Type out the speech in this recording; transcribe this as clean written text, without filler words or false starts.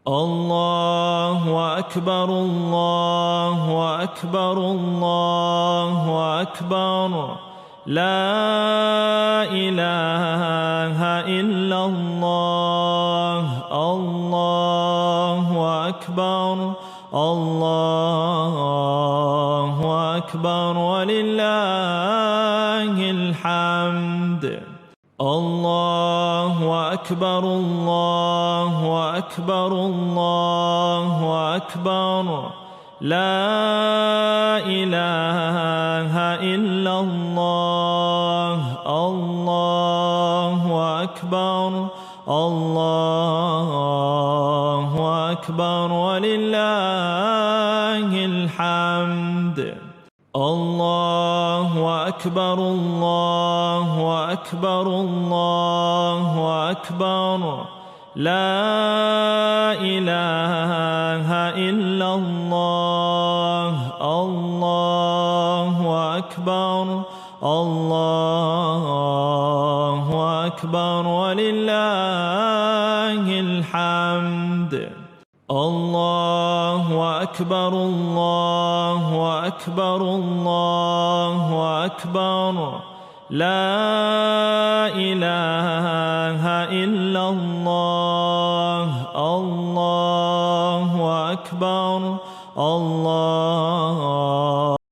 الله أكبر الله أكبر الله أكبر لا إله إلا الله الله أكبر الله أكبر ولله الحمد الله أكبر الله أكبر الله أكبر لا إله إلا الله الله أكبر الله أكبر ولله الحمد الله أكبر الله أكبر الله أكبر لا إله إلا الله الله أكبر الله أكبر ولله الحمد الله أكبر الله أكبر الله أكبر لا إله إلا الله الله أكبر الله